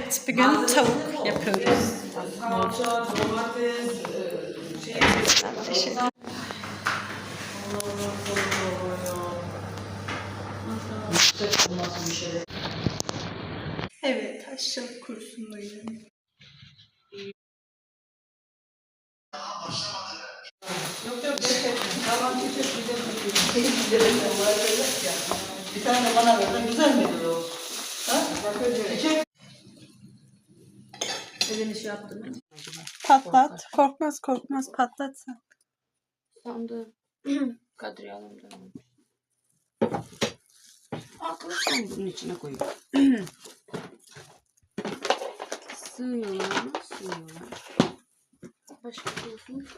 Evet, bugün tavuk yapıyoruz. Salça, domates, Teşekkür. Evet, aşçılık kursundayım. yok gerçekten. Tamam çiçek güzel tutuyor. Benim güzelim de var ya. Bir tane bana verdin güzel miydi o? Ha? Çiçek. Elini şey yaptım ben. Patlat. Korkmaz patlatsa. Sandı. Kadriye alımdan almış. Arkadaşlar bunun içine koyuyor. Sığıyorlar mı? Sığıyorlar. Başka bir olsun.